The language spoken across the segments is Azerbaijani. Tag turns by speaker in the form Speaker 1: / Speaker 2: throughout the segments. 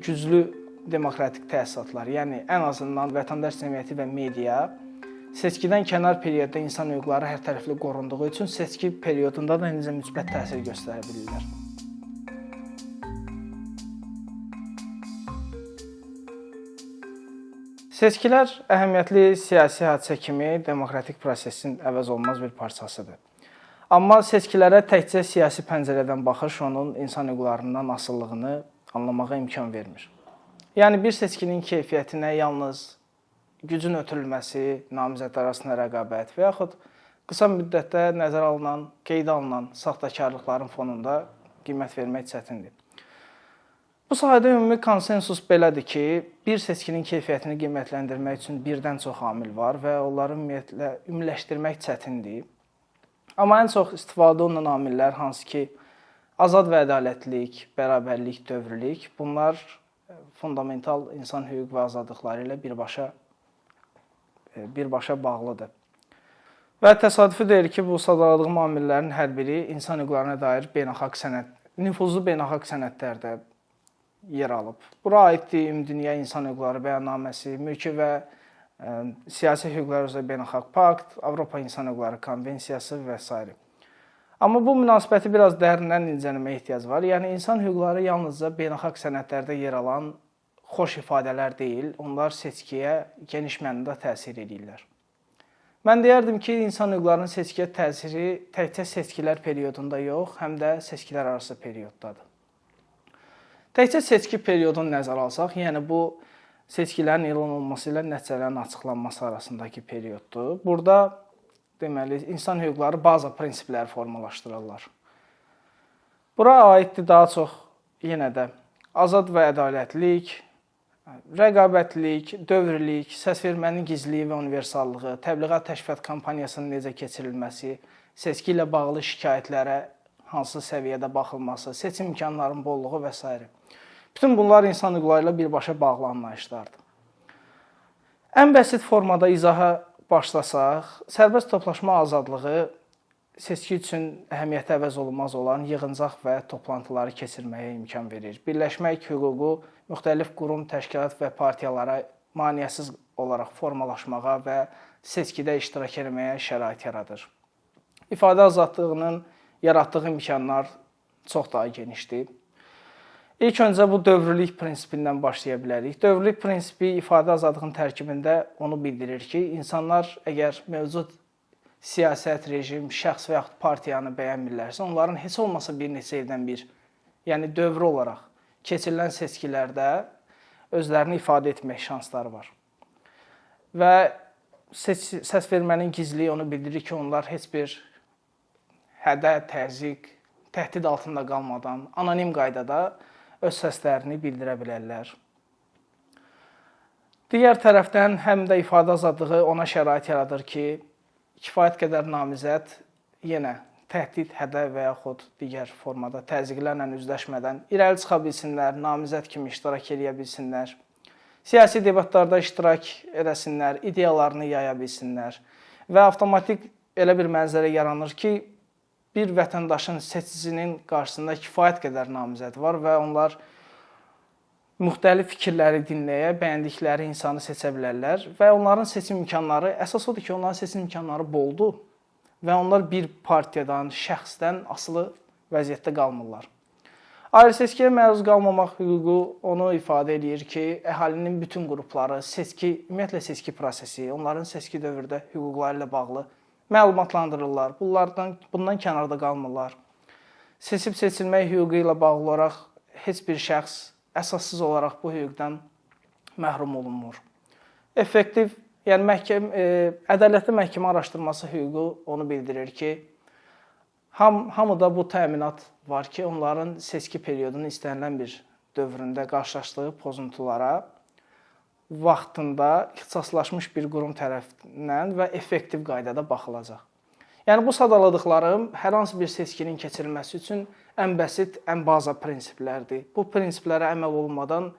Speaker 1: güclü demokratik təsisatlar, yəni ən azından vətəndaş cəmiyyəti və media seçkidən kənar periodda insan hüquqları hər tərəfli qorunduğu üçün seçki periodunda da necə müsbət təsir göstərə bilirlər. Seçkilər əhəmiyyətli siyasi hadisə kimi demokratik prosesin əvəzolunmaz bir parçasıdır. Amma seçkilərə təkcə siyasi pəncərədən baxış onun insan hüquqlarından asılılığını anlamağa imkan vermir. Yəni bir seçkinin keyfiyyətinə yalnız gücün ötürülməsi, namizədlər arasında rəqabət və yaxud qısa müddətdə nəzərə alınan, qeydə alınan saxtakarlıqların fonunda qiymət vermək çətindir. Bu sahədə ümumi konsensus belədir ki, bir seçkinin keyfiyyətini qiymətləndirmək üçün birdən çox amil var və onları ümumiləşdirmək çətindir. Amma ən çox istifadə olunan amillər hansı ki, azad və ədalətlilik, bərabərlik, dövrlülük, bunlar fundamental insan hüquq və azadlıqları ilə birbaşa bağlıdır. Və təsadüfi deyil ki, bu sadaladığım amillərin hər biri insan hüquqlarına dair nüfuzlu beynəlxalq sənədlərdə yer alıb. Bura aiddir Ümumdünya İnsan Hüquqları Bəyannaməsi, Mülki və Siyasi Hüquqlar üzrə Beynəlxalq Pakt, Avropa İnsan Hüquqları Konvensiyası və s. Amma bu münasibəti biraz dərindən incələməyə ehtiyac var. Yəni, insan hüquqları yalnızca beynəlxalq sənədlərdə yer alan xoş ifadələr deyil, onlar seçkiyə geniş mənada təsir edirlər. Mən deyərdim ki, insan hüquqlarının seçkiyə təsiri təkcə seçkilər periodunda yox, həm də seçkilər arası perioddadır. Təkcə seçki periodunu nəzərə alsaq, yəni bu seçkilərin elan olunması ilə nəticələrin açıqlanması arasındakı perioddur. Burada deməli insan hüquqları baza prinsipləri formalaşdırırlar. Bura aiddir daha çox yenə də azad və ədalətlilik, rəqabətlilik, dövrlülük, səsvermənin gizliliyi və universallığı, təbliğat təşkilat kampaniyasının necə keçirilməsi, seçki ilə bağlı şikayətlərə hansı səviyyədə baxılması, seçim imkanlarının bolluğu və s. Bütün bunlar insan hüquqları ilə birbaşa bağlı anlayışlardır. Ən bəsit formada izaha başlasaq, sərbəst toplaşma azadlığı seçki üçün əhəmiyyəti əvəz olunmaz olan yığıncaq və toplantıları keçirməyə imkan verir. Birləşmək hüququ müxtəlif qurum, təşkilat və partiyalara maneəsiz olaraq formalaşmağa və seçkidə iştirak etməyə şərait yaradır. İfadə azadlığının yaratdığı imkanlar çox daha genişdir. İlk öncə bu dövrlülük prinsipindən başlaya bilərik. Dövrlülük prinsipi ifadə azadlığının tərkibində onu bildirir ki, insanlar əgər mövcud siyasət, rejim, şəxs və yaxud partiyanı bəyənmirlərsə, onların heç olmasa bir neçə ildən bir, yəni dövrü olaraq keçirilən seçkilərdə özlərini ifadə etmək şansları var. Və səsvermənin gizliliyi onu bildirir ki, onlar heç bir hədə, təzyiq, təhdid altında qalmadan, anonim qaydada öz səslərini bildirə bilərlər. Digər tərəfdən, həm də ifadə azadlığı ona şərait yaradır ki, kifayət qədər namizəd yenə təhdid, hədə və yaxud digər formada təzyiqlərlə üzləşmədən irəli çıxa bilsinlər, namizəd kimi iştirak edə bilsinlər, siyasi debatlarda iştirak edəsinlər, ideyalarını yaya bilsinlər və avtomatik elə bir mənzərə yaranır ki, bir vətəndaşın seçicinin qarşısında kifayət qədər namizəd var və onlar müxtəlif fikirləri dinləyə, bəyəndikləri insanı seçə bilərlər və onların seçim imkanları, əsas odur ki, onların seçim imkanları boldur və onlar bir partiyadan, şəxsdən asılı vəziyyətdə qalmırlar. Ayrı-seçkiyə məruz qalmamaq hüququ onu ifadə edir ki, əhalinin bütün qrupları, ümumiyyətlə seçki prosesi, onların seçki dövrdə hüquqları ilə bağlı məlumatlandırırlar, bundan kənarda qalmırlar. Seçib-seçilmək hüququ ilə bağlı olaraq heç bir şəxs əsassız olaraq bu hüquqdan məhrum olunmur. Effektiv, yəni ədalətli məhkəmə araşdırması hüququ onu bildirir ki, hamıda bu təminat var ki, onların seçki periyodunun istənilən bir dövründə qarşılaşdığı pozuntulara vaxtında ixtisaslaşmış bir qurum tərəfindən və effektiv qaydada baxılacaq. Yəni, bu sadaladıqlarım hər hansı bir seçkinin keçirilməsi üçün ən bəsit, ən baza prinsiplərdir. Bu prinsiplərə əməl olunmadan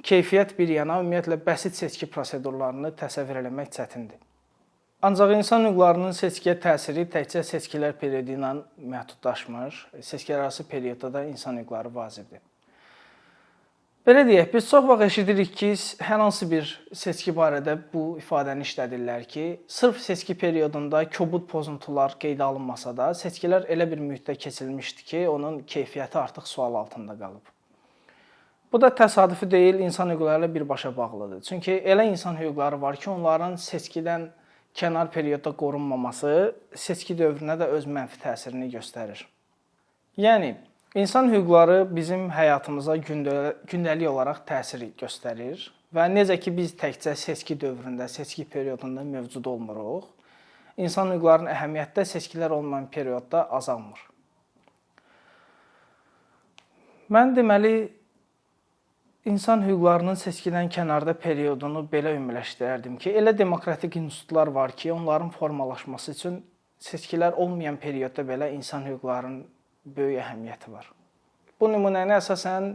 Speaker 1: keyfiyyət bir yana, ümumiyyətlə bəsit seçki prosedurlarını təsəvvür eləmək çətindir. Ancaq insan hüquqlarının seçkiyə təsiri təkcə seçkilər periyodu ilə məhdudlaşmır. Seçkilərarası periodda da insan hüquqları vacibdir. Belə deyək, biz çox vaxt eşidirik ki, hər hansı bir seçki barədə bu ifadəni işlədirlər ki, sırf seçki periodunda kobud pozuntular qeydə alınmasa da, seçkilər elə bir mühitdə keçirilmişdi ki, onun keyfiyyəti artıq sual altında qalıb. Bu da təsadüfi deyil, insan hüquqları ilə birbaşa bağlıdır. Çünki elə insan hüquqları var ki, onların seçkidən kənar periodda qorunmaması seçki dövrünə də öz mənfi təsirini göstərir. Yəni, İnsan hüquqları bizim həyatımıza gündəlik olaraq təsir göstərir və necə ki biz təkcə seçki dövründə, seçki periodunda mövcud olmuruq, insan hüquqlarının əhəmiyyəti də seçkilər olmayan periodda azalmır. Mən deməli, insan hüquqlarının seçkidən kənarda periodunu belə ümumiləşdirərdim ki, elə demokratik institutlar var ki, onların formalaşması üçün seçkilər olmayan periodda belə insan hüquqlarının böyük əhəmiyyəti var. Bu nümunəni əsasən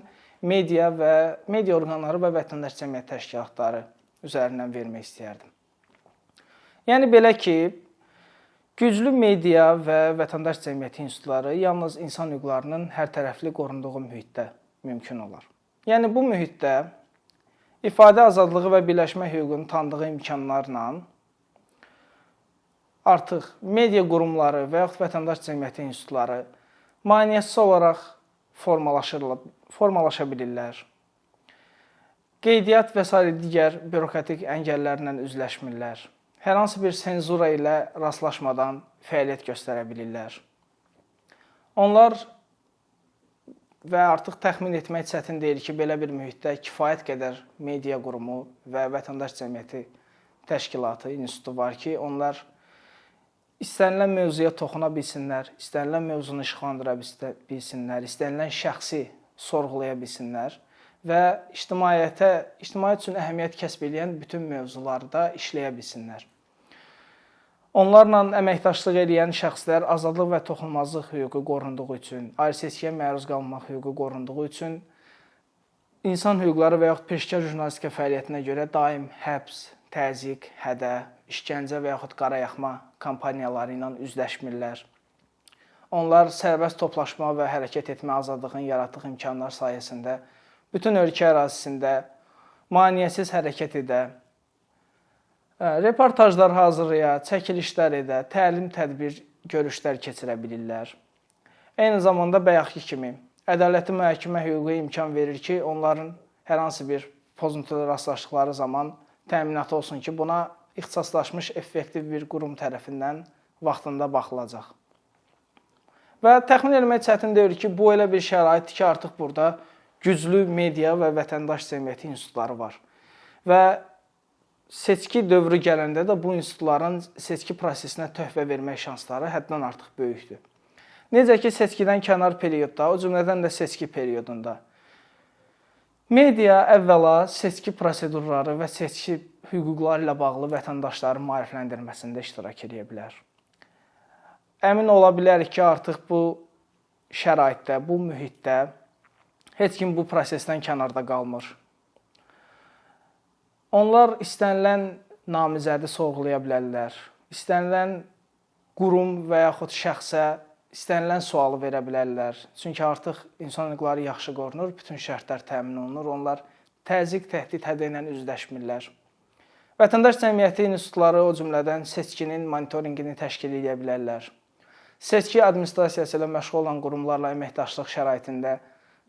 Speaker 1: media orqanları və vətəndaş cəmiyyət təşkilatları üzərindən vermək istəyərdim. Yəni belə ki, güclü media və vətəndaş cəmiyyəti institutları yalnız insan hüquqlarının hər tərəfli qorunduğu mühitdə mümkün olar. Yəni bu mühitdə ifadə azadlığı və birləşmə hüququnu tanıdığı imkanlarla artıq media qurumları və yaxud vətəndaş cəmiyyəti institutları maneəsiz olaraq formalaşa bilirlər. Qeydiyyat və s. digər bürokratik əngəllərlə üzləşmirlər. Hər hansı bir senzura ilə rastlaşmadan fəaliyyət göstərə bilirlər. Onlar və artıq təxmin etmək çətin deyil ki, belə bir mühitdə kifayət qədər media qurumu və vətəndaş cəmiyyəti təşkilatı, institutu var ki, onlar İstənilən mövzuya toxuna bilsinlər, istənilən mövzunu işıqlandıra bilsinlər, istənilən şəxsi sorğulaya bilsinlər və ictimaiyyət üçün əhəmiyyət kəsb edən bütün mövzularda işləyə bilsinlər. Onlarla əməkdaşlıq edən şəxslər azadlıq və toxunulmazlıq hüququ qorunduğu üçün, ayrı-seçkiyə məruz qalmaq hüququ qorunduğu üçün insan hüquqları və yaxud peşəkar jurnalistika fəaliyyətinə görə daim həbs, təzyiq, hədə, işgəncə və yaxud qarayaxma kampaniyaları ilə üzləşmirlər. Onlar sərbəst toplaşma və hərəkət etmə azadlığının yaratdığı imkanlar sayəsində bütün ölkə ərazisində maneəsiz hərəkət edə, reportajlar hazırlaya, çəkilişlər edə, təlim, tədbir, görüşlər keçirə bilirlər. Eyni zamanda bayaqki kimi ədalətli mühakimə hüququ imkan verir ki, onların hər hansı bir pozuntuya rastlaşdıqları zaman təminatı olsun ki, buna ixtisaslaşmış effektiv bir qurum tərəfindən vaxtında baxılacaq. Və təxmin etmək çətin deyil ki, bu elə bir şəraitdir ki, artıq burada güclü media və vətəndaş cəmiyyəti institutları var. Və seçki dövrü gələndə də bu institutların seçki prosesinə töhfə vermək şansları həddən artıq böyükdür. Necə ki, seçkidən kənar periodda, o cümlədən də seçki periodunda media əvvəla seçki prosedurları və seçki hüquqları ilə bağlı vətəndaşların maarifləndirməsində iştirak edə bilər. Əmin ola bilərik ki, artıq bu şəraitdə, bu mühitdə heç kim bu prosesdən kənarda qalmır. Onlar istənilən namizədi sorğulaya bilərlər, istənilən qurum və yaxud şəxsə istənilən sualı verə bilərlər. Çünki artıq insan hüquqları yaxşı qorunur, bütün şərtlər təmin olunur, onlar təzyiq, təhdid, hədə ilə üzləşmirlər. Vətəndaş cəmiyyəti institutları o cümlədən seçkinin monitorinqini təşkil edə bilərlər. Seçki administrasiyası ilə məşğul olan qurumlarla əməkdaşlıq şəraitində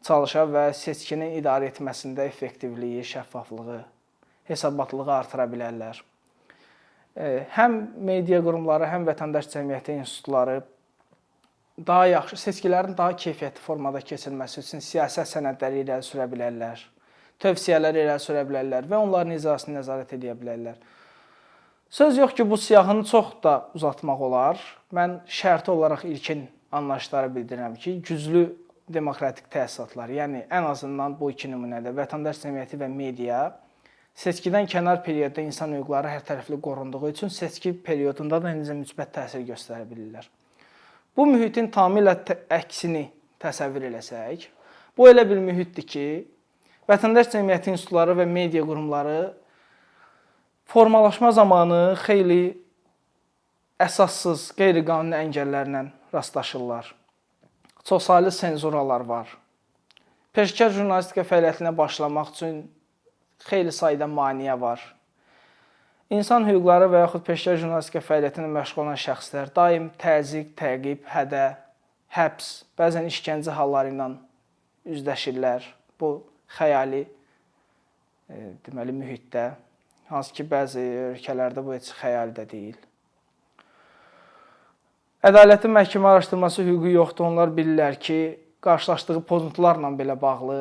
Speaker 1: çalışa və seçkinin idarə etməsində effektivliyi, şəffaflığı, hesabatlığı artıra bilərlər. Həm media qurumları, həm vətəndaş cəmiyyəti institutları daha yaxşı, seçkilərin daha keyfiyyətli formada keçirilməsi üçün siyasət sənədləri irəli sürə bilərlər, tövsiyələr irəli sürə bilərlər və onların icrasını nəzarət edə bilərlər. Söz yox ki, bu siyahını çox da uzatmaq olar. Mən şərti olaraq ilkin anlayışları bildirirəm ki, güclü demokratik təsisatlar, yəni ən azından bu iki nümunədə vətəndaş cəmiyyəti və media seçkidən kənar periodda insan hüquqları hər tərəfli qorunduğu üçün seçki periodunda da necə müsbət təsir göstərə bilirlər. Bu mühitin tamamilə əksini təsəvvür eləsək, bu elə bir mühitdir ki, vətəndaş cəmiyyəti institutları və media qurumları formalaşma zamanı xeyli əsassız, qeyri-qanuni əngəllərlə rastlaşırlar. Çoxsaylı senzuralar var. Peşəkar jurnalistika fəaliyyətinə başlamaq üçün xeyli sayda maneə var. İnsan hüquqları və yaxud peşəkar jurnalistika fəaliyyətinə məşğul olan şəxslər daim təzyiq, təqib, hədə, həbs, bəzən işgəncə halları ilə üzləşirlər. Bu xəyali deməli mühitdə, hansı ki bəzi ölkələrdə bu heç xəyali də deyil. Ədalətin məhkəmə araşdırması hüququ yoxdur. Onlar bilirlər ki, qarşılaşdığı pozuntularla belə bağlı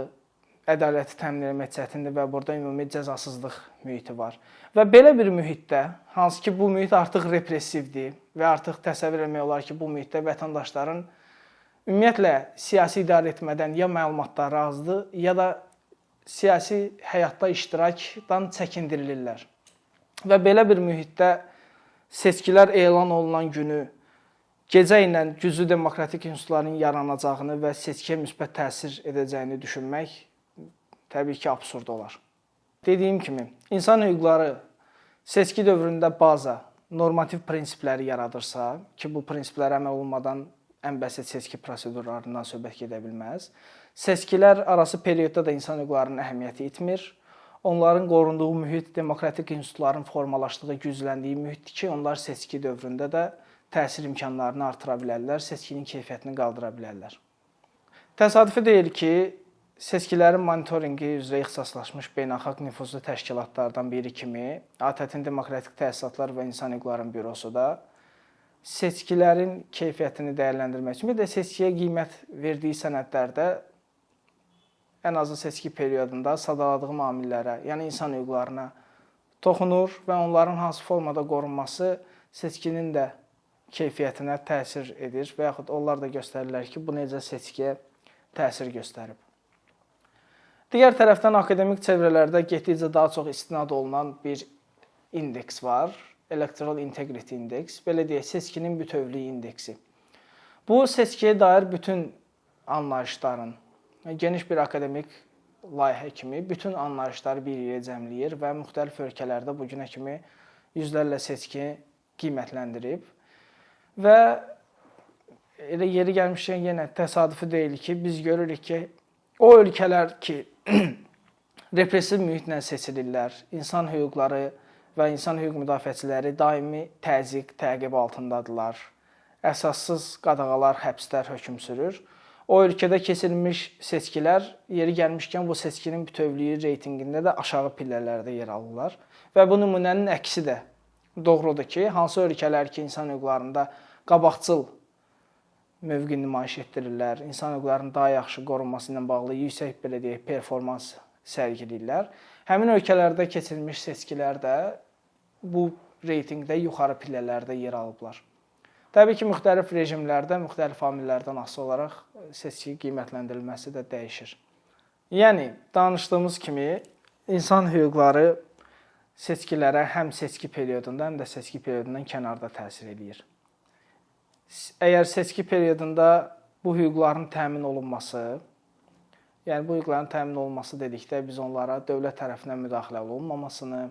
Speaker 1: ədaləti təmin etmək çətindir və burada ümumi cəzasızlıq mühiti var. Və belə bir mühitdə, hansı ki bu mühit artıq repressivdir və artıq təsəvvür etmək olar ki, bu mühitdə vətəndaşların ümumiyyətlə siyasi idarə etmədən ya məlumatları azdır, ya da siyasi həyatda iştirakdan çəkindirilirlər. Və belə bir mühitdə seçkilər elan olunan günü gecə ilə güclü demokratik institutların yaranacağını və seçkiyə müsbət təsir edəcəyini düşünmək təbii ki, absurd olar. Dediyim kimi, insan hüquqları seçki dövründə baza, normativ prinsipləri yaradırsa, ki bu prinsiplərə əməl olmadan ən bəsit seçki prosedurlarından söhbət gedə bilməz. Seçkilər arası periodda da insan hüquqlarının əhəmiyyəti itmir. Onların qorunduğu mühit demokratik institutların formalaşdığı, gücləndiyi mühitdir ki, onlar seçki dövründə də təsir imkanlarını artıra bilərlər, seçkinin keyfiyyətini qaldıra bilərlər. Təsadüfi deyil ki, seçkilərin monitorinqi üzrə ixtisaslaşmış beynəlxalq nüfuzlu təşkilatlardan biri kimi ATƏT-in Demokratik Təsisatlar və İnsan Hüquqları Bürosu da seçkilərin keyfiyyətini dəyərləndirmək üçün bir də seçkiyə qiymət verdiyi sənədlərdə ən azı seçki periodunda sadaladığı amillərə, yəni insan hüquqlarına toxunur və onların hansı formada qorunması seçkinin də keyfiyyətinə təsir edir və yaxud onlar da göstərirlər ki, bu necə seçkiyə təsir göstərib. Digər tərəfdən akademik çevrələrdə getdikcə daha çox istinad olunan bir indeks var. Electoral Integrity Index, belə deyək, seçkinin bütövlüyü indeksi. Bu, seçkiyə dair bütün anlayışların, geniş bir akademik layihə kimi bütün anlayışları bir yerə cəmləyir və müxtəlif ölkələrdə bugünə kimi yüzlərlə seçki qiymətləndirib. Və elə yeri gəlmişkən yenə təsadüfi deyil ki, biz görürük ki, o ölkələr ki, repressiv mühitlə seçilirlər, insan hüquqları və insan hüquq müdafiəçiləri daimi təzyiq, təqib altındadırlar, əsassız qadağalar, həbslər hökm sürür. O ölkədə keçirilmiş seçkilər, yeri gəlmişkən bu seçkinin bütövlüyü reytinqində də aşağı pillələrdə yer alırlar. Və bu nümunənin əksi də doğrudur ki, hansı ölkələr ki, insan hüquqlarında qabaqcıl mövqe nümayiş etdirirlər, insan hüquqlarının daha yaxşı qorunması ilə bağlı yüksək belə deyək, performans sərgiləyirlər. Həmin ölkələrdə keçirilmiş seçkilər də bu reytinqdə yuxarı pillələrdə yer alıblar. Təbii ki, müxtəlif rejimlərdə, müxtəlif amillərdən asılı olaraq seçki qiymətləndirilməsi də dəyişir. Yəni, danışdığımız kimi, insan hüquqları seçkilərə həm seçki periodunda, həm də seçki periodundan kənarda təsir edir. Əgər seçki periodunda bu hüquqların təmin olunması, yəni bu hüquqların təmin olunması dedikdə biz onlara dövlət tərəfindən müdaxilə olunmamasını,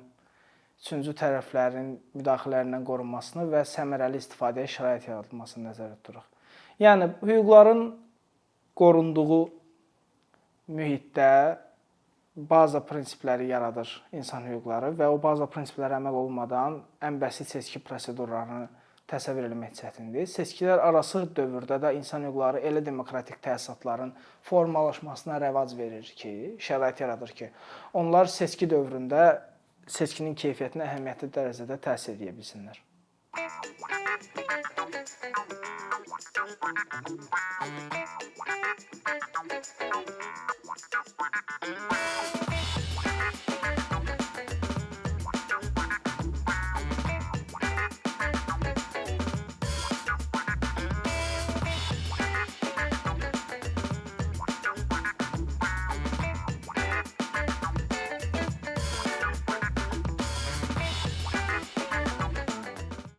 Speaker 1: üçüncü tərəflərin müdaxilərindən qorunmasını və səmərəli istifadəyə şərait yaradılmasını nəzərdə tuturuq. Yəni, hüquqların qorunduğu mühitdə baza prinsipləri yaradır insan hüquqları və o baza prinsiplərə əməl olmadan ən bəsit seçki prosedurlarını təsəvvür etmək çətindir. Seçkilər arası dövrdə də insan hüquqları elə demokratik təsisatların formalaşmasına rəvac verir ki, şərait yaradır ki, onlar seçki dövründə seçkinin keyfiyyətinə əhəmiyyətli dərəcədə təsir edə bilsinlər. Thank you.